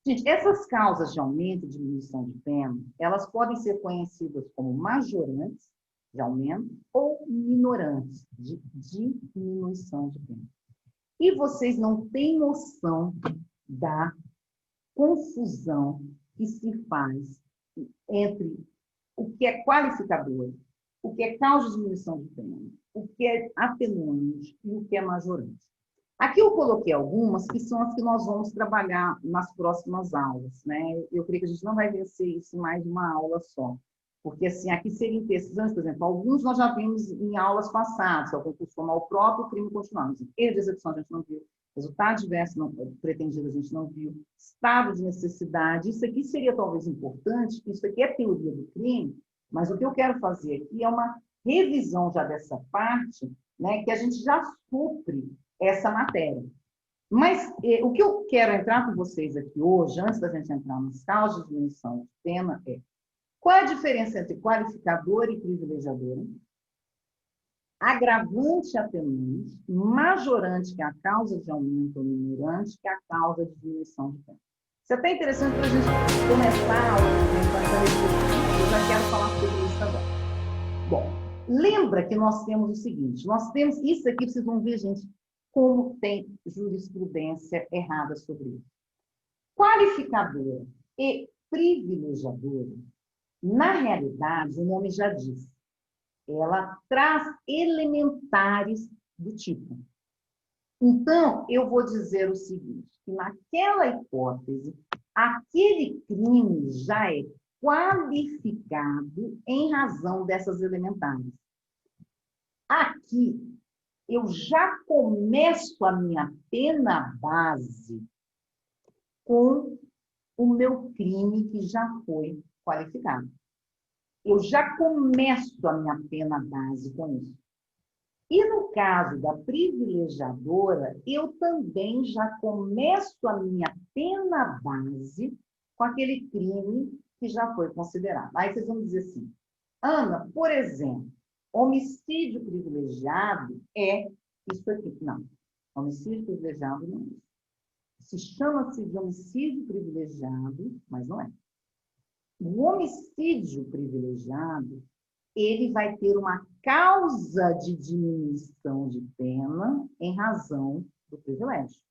Gente, essas causas de aumento e diminuição de pena, elas podem ser conhecidas como majorantes de aumento ou minorantes de diminuição de pena. E vocês não têm noção da confusão que se faz entre o que é qualificador, o que é causa de diminuição de pena, o que é atenuante e o que é majorante. Aqui eu coloquei algumas que são as que nós vamos trabalhar nas próximas aulas, né? Eu creio que a gente não vai vencer isso em mais uma aula só, porque assim, aqui seriam decisões, por exemplo, alguns nós já vimos em aulas passadas, que é o concurso formal próprio, crime continuado. Erro de execução a gente não viu, resultado diverso não, pretendido a gente não viu, estado de necessidade, isso aqui seria talvez importante, isso aqui é teoria do crime, mas o que eu quero fazer aqui é uma revisão já dessa parte, né, que a gente já supre essa matéria. Mas o que eu quero entrar com vocês aqui hoje, antes da gente entrar nas causas de diminuição de pena, é qual é a diferença entre qualificador e privilegiador, agravante e atenuante, majorante, que é a causa de aumento, ou minorante, que é a causa de diminuição de pena. Isso é até interessante para a gente começar eu já quero falar sobre isso agora. Bom, lembra que nós temos o seguinte, nós temos, isso aqui vocês vão ver, gente, como tem jurisprudência errada sobre isso. Qualificadora e privilegiadora, na realidade, o nome já diz, ela traz elementares do tipo. Então, eu vou dizer o seguinte, que naquela hipótese, aquele crime já é qualificado em razão dessas elementares. Aqui, eu já começo a minha pena base com o meu crime que já foi qualificado. Eu já começo a minha pena base com isso. E no caso da privilegiadora, eu também já começo a minha pena base com aquele crime que já foi considerado. Aí vocês vão dizer assim, Ana, por exemplo, homicídio privilegiado é isso aqui. Não, homicídio privilegiado não é isso. Se chama-se de homicídio privilegiado, mas não é. O homicídio privilegiado, ele vai ter uma causa de diminuição de pena em razão do privilégio.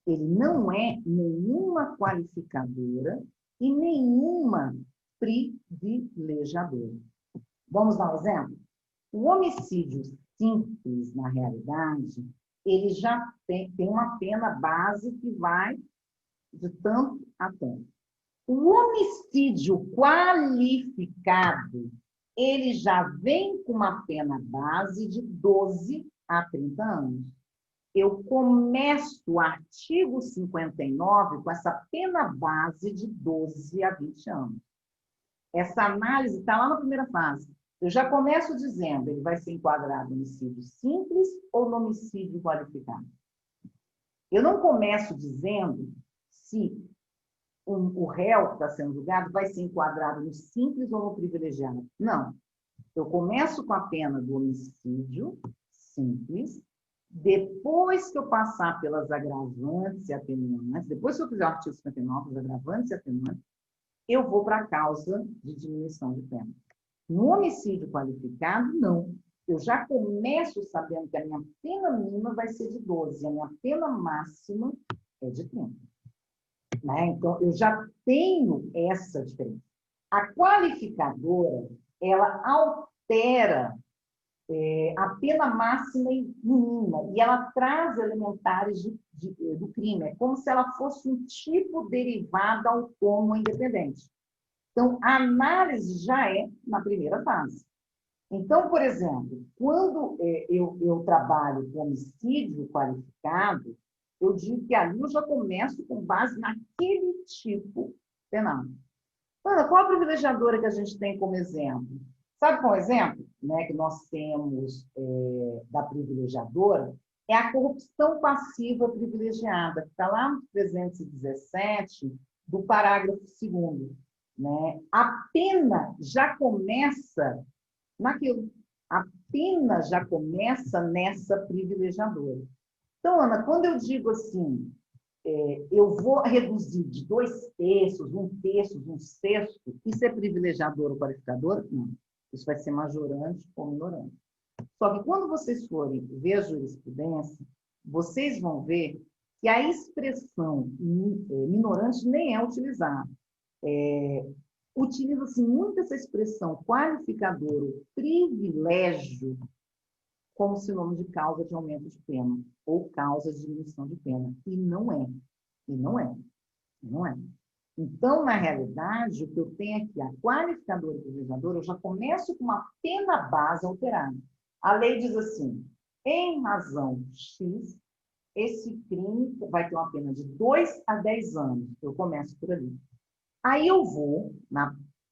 Ele não é nenhuma qualificadora e nenhuma privilegiadora. Vamos dar um exemplo? O homicídio simples, na realidade, ele já tem uma pena base que vai de tanto a tanto. O homicídio qualificado, ele já vem com uma pena base de 12 a 30 anos. Eu começo o artigo 59 com essa pena base de 12 a 20 anos. Essa análise está lá na primeira fase. Eu já começo dizendo, ele vai ser enquadrado no homicídio simples ou no homicídio qualificado. Eu não começo dizendo se o réu que está sendo julgado vai ser enquadrado no simples ou no privilegiado. Não. Eu começo com a pena do homicídio simples, depois que eu passar pelas agravantes e atenuantes, depois que eu fizer o artigo 59, os agravantes e atenuantes, eu vou para a causa de diminuição de pena. No homicídio qualificado, não. Eu já começo sabendo que a minha pena mínima vai ser de 12, a minha pena máxima é de 30. Né? Então, eu já tenho essa diferença. A qualificadora, ela altera a pena máxima e mínima, e ela traz elementares do crime. É como se ela fosse um tipo derivado autônomo independente. Então, a análise já é na primeira fase. Então, por exemplo, quando eu trabalho com homicídio qualificado, eu digo que ali eu já começo com base naquele tipo penal. Ana, qual a privilegiadora que a gente tem como exemplo? Sabe qual exemplo, né, que nós temos da privilegiadora? É a corrupção passiva privilegiada, que está lá no 317 do parágrafo 2º. Né? A pena já começa naquilo. A pena já começa nessa privilegiadora. Então, Ana, quando eu digo assim, eu vou reduzir de 2/3, 1/3, 1/6, isso é privilegiador ou qualificador? Não. Isso vai ser majorante ou minorante. Só que quando vocês forem ver a jurisprudência, vocês vão ver que a expressão minorante nem é utilizada. Utiliza-se muito essa expressão qualificador, privilégio, como sinônimo de causa de aumento de pena ou causa de diminuição de pena. E não é. E não é. Não é. Então, na realidade, o que eu tenho aqui, a qualificadora e privilegiadora, eu já começo com uma pena base alterada. A lei diz assim, em razão X, esse crime vai ter uma pena de 2 a 10 anos. Eu começo por ali. Aí eu vou,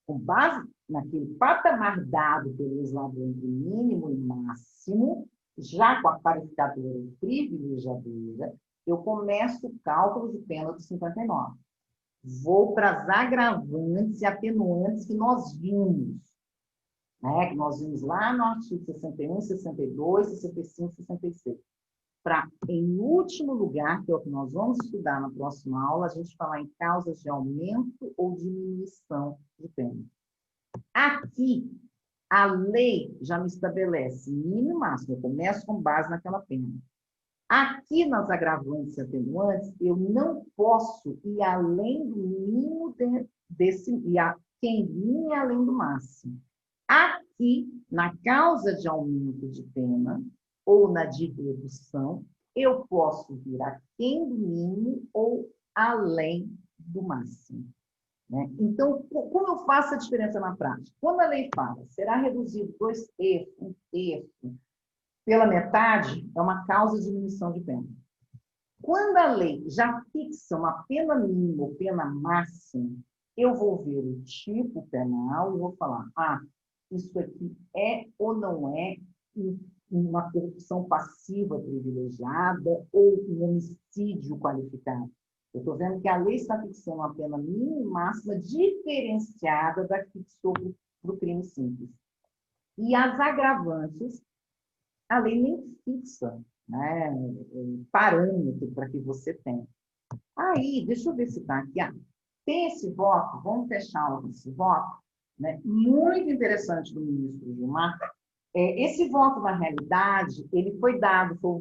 com base naquele patamar dado pelo legislador entre mínimo e máximo, já com a qualificadora e privilegiadora, eu começo o cálculo de pena do 59. Vou para as agravantes e atenuantes que nós vimos. Né? Que nós vimos lá no artigo 61, 62, 65, 66. Para, em último lugar, que é o que nós vamos estudar na próxima aula, a gente falar em causas de aumento ou diminuição de pena. Aqui, a lei já me estabelece mínimo e máximo, eu começo com base naquela pena. Aqui, nas agravantes e atenuantes, eu não posso ir além do mínimo quem vinha além do máximo. Aqui, na causa de aumento de pena, ou na de redução, eu posso vir aquém do mínimo ou além do máximo. Né? Então, como eu faço a diferença na prática? Quando a lei fala, será reduzido 2/3, 1/3, pela metade, é uma causa de diminuição de pena. Quando a lei já fixa uma pena mínima ou pena máxima, eu vou ver o tipo penal e vou falar, isso aqui é ou não é uma corrupção passiva privilegiada ou um homicídio qualificado. Eu estou vendo que a lei está fixando uma pena mínima e máxima diferenciada da que fixou para o crime simples. E as agravantes, a lei nem fixa, né, parâmetro para que você tenha. Aí, deixa eu ver se está aqui. Tem esse voto, vamos fechar esse voto, né, muito interessante do ministro Gilmar. Esse voto, na realidade, ele foi dado, foi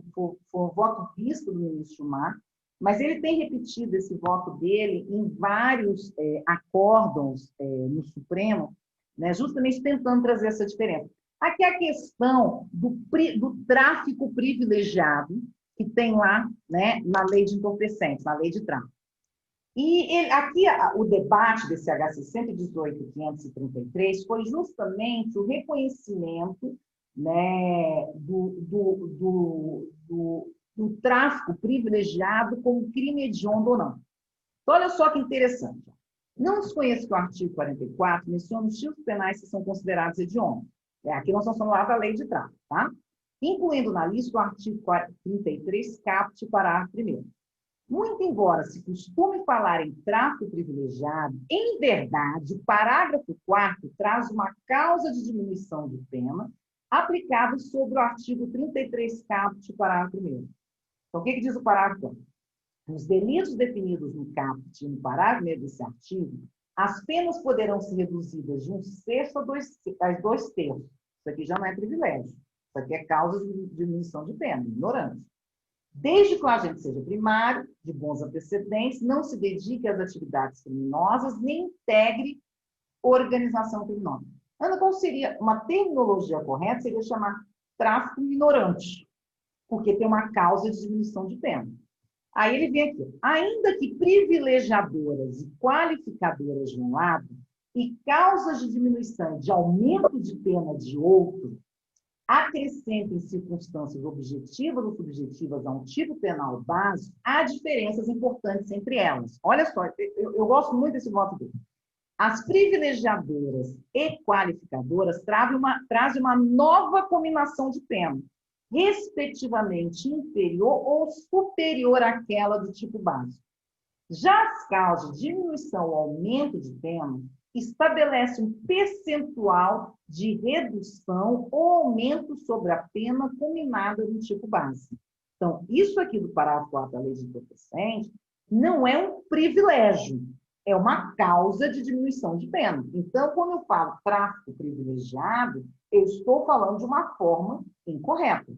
um voto visto do ministro Gilmar, mas ele tem repetido esse voto dele em vários acórdãos no Supremo, né, justamente tentando trazer essa diferença. Aqui é a questão do tráfico privilegiado, que tem lá, né, na lei de entorpecentes, na lei de tráfico. E aqui o debate desse HC 118.533 foi justamente o reconhecimento, né, do tráfico privilegiado como crime hediondo ou não. Então, olha só que interessante. Não desconheço que o artigo 44 menciona os tipos penais que são considerados hediondos. Aqui nós estamos falando lá da lei de tráfico, tá? Incluindo na lista o artigo 33, caput, parágrafo 1º. Muito embora se costume falar em tráfico privilegiado, em verdade, o parágrafo 4º traz uma causa de diminuição de pena aplicada sobre o artigo 33, caput, parágrafo 1º. Então, o que diz o parágrafo 4? Os delitos definidos no caput e no parágrafo 1º desse artigo, as penas poderão ser reduzidas de 1/6 a 2/3. Isso aqui já não é privilégio. Isso aqui é causa de diminuição de pena, ignorância. Desde que o agente seja primário, de bons antecedentes, não se dedique às atividades criminosas, nem integre organização criminosa. Ana, qual seria uma terminologia correta? Seria chamar tráfico minorante, porque tem uma causa de diminuição de pena. Aí ele vem aqui, ainda que privilegiadoras e qualificadoras de um lado, e causas de diminuição de aumento de pena de outro, acrescentem circunstâncias objetivas ou subjetivas a um tipo penal básico, há diferenças importantes entre elas. Olha só, eu gosto muito desse voto dele. As privilegiadoras e qualificadoras trazem uma nova combinação de pena, respectivamente inferior ou superior àquela do tipo básico. Já as causas de diminuição ou aumento de pena estabelece um percentual de redução ou aumento sobre a pena combinada no tipo básico. Então, isso aqui do parágrafo 4 da lei de entorpecente não é um privilégio, é uma causa de diminuição de pena. Então, quando eu falo tráfico privilegiado, eu estou falando de uma forma incorreta.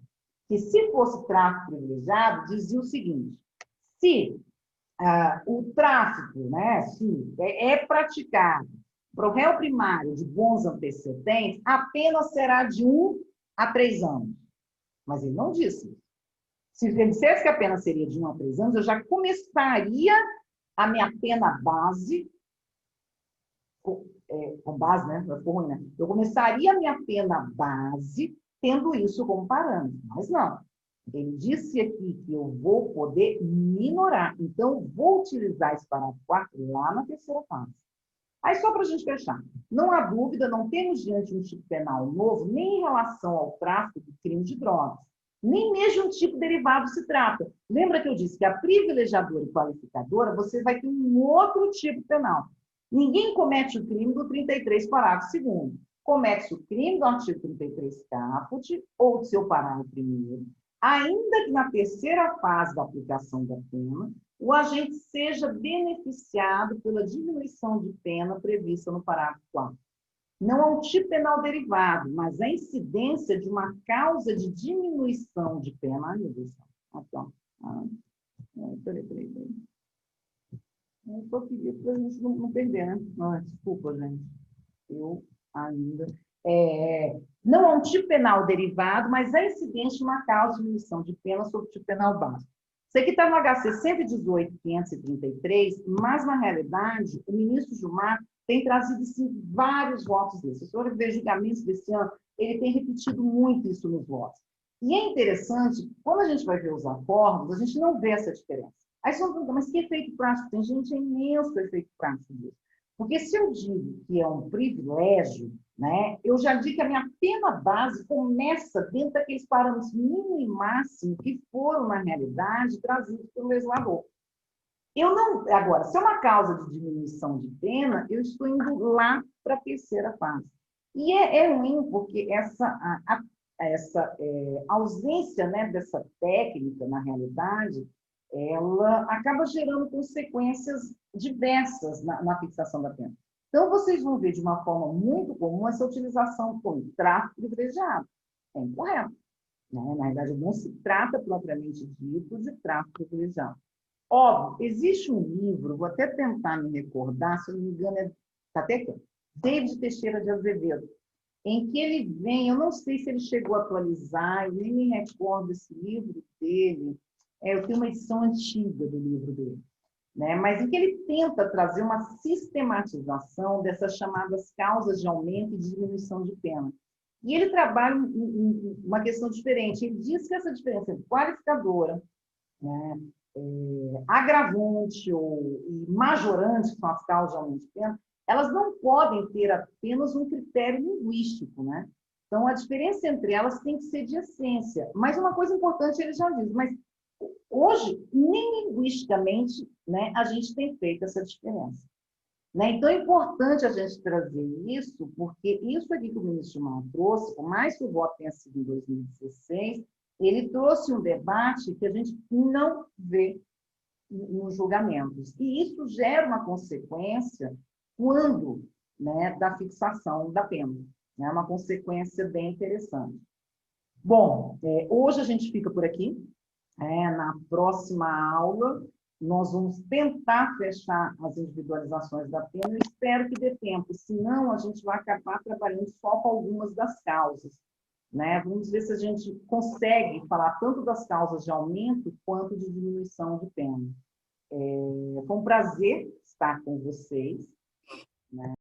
Que se fosse tráfico privilegiado, dizia o seguinte, se o tráfico, né, se é praticado para o réu primário de bons antecedentes, a pena será de 1 a 3 anos. Mas ele não disse. Se ele dissesse que a pena seria de 1 a 3 anos, eu já começaria a minha pena base, com base, né? Ficou ruim, né? Eu começaria a minha pena base tendo isso como parâmetro. Mas não. Ele disse aqui que eu vou poder minorar. Então, vou utilizar esse parágrafo 4 lá na terceira fase. Aí, só para a gente fechar. Não há dúvida, não temos diante um tipo penal novo, nem em relação ao tráfico de crime de drogas. Nem mesmo um tipo derivado se trata. Lembra que eu disse que a privilegiadora e qualificadora, você vai ter um outro tipo penal. Ninguém comete o crime do 33, parágrafo 2º. Comete o crime do artigo 33, caput, ou do seu parágrafo 1º, ainda que na terceira fase da aplicação da pena, o agente seja beneficiado pela diminuição de pena prevista no parágrafo 4. Não há um tipo penal derivado, mas a incidência de uma causa de diminuição de pena. Ai, meu Deus. Aqui, ó. Peraí. Eu só queria para a gente não perder, né? Desculpa, gente. Eu ainda... não há um tipo penal derivado, mas a incidência de uma causa de diminuição de pena sobre o tipo penal básico. Isso aqui está no HC 118.533, mas, na realidade, o ministro Gilmar tem trazido sim, vários votos desses. Se o senhor ver julgamentos desse ano, ele tem repetido muito isso nos votos. E é interessante, quando a gente vai ver os acordos, a gente não vê essa diferença. Aí você pergunta, mas que efeito prático? Tem gente, é imenso efeito prático disso. Porque se eu digo que é um privilégio, né, eu já digo que a minha pena base começa dentro daqueles parâmetros mínimo e máximo que foram, na realidade, trazidos pelo legislador. Agora, se é uma causa de diminuição de pena, eu estou indo lá para a terceira fase. E é ruim, porque essa ausência, né, dessa técnica, na realidade, ela acaba gerando consequências diversas na fixação da pena. Então, vocês vão ver de uma forma muito comum essa utilização com tráfico privilegiado. É incorreto. Né? Na verdade, não se trata propriamente dito de tráfico privilegiado. Óbvio, existe um livro, vou até tentar me recordar, se eu não me engano, está até aqui, David Teixeira de Azevedo, em que ele vem, eu não sei se ele chegou a atualizar, eu nem me recordo desse livro dele, eu tenho uma edição antiga do livro dele, né? Mas em que ele tenta trazer uma sistematização dessas chamadas causas de aumento e de diminuição de pena. E ele trabalha uma questão diferente. Ele diz que essa diferença é qualificadora, né, agravante e majorante, que são as causas de aumento de pena, elas não podem ter apenas um critério linguístico, né? Então, a diferença entre elas tem que ser de essência. Mas uma coisa importante, ele já diz, mas hoje, nem linguisticamente, né, a gente tem feito essa diferença. Né? Então, é importante a gente trazer isso, porque isso aqui que o ministro Gilmar trouxe, por mais que o voto tenha sido em 2016, ele trouxe um debate que a gente não vê nos julgamentos. E isso gera uma consequência quando, né, da fixação da pena. É, né? Uma consequência bem interessante. Bom, hoje a gente fica por aqui. Na próxima aula, nós vamos tentar fechar as individualizações da pena. Eu espero que dê tempo, senão a gente vai acabar trabalhando só com algumas das causas. Né? Vamos ver se a gente consegue falar tanto das causas de aumento quanto de diminuição de pena. Foi um prazer estar com vocês. Né?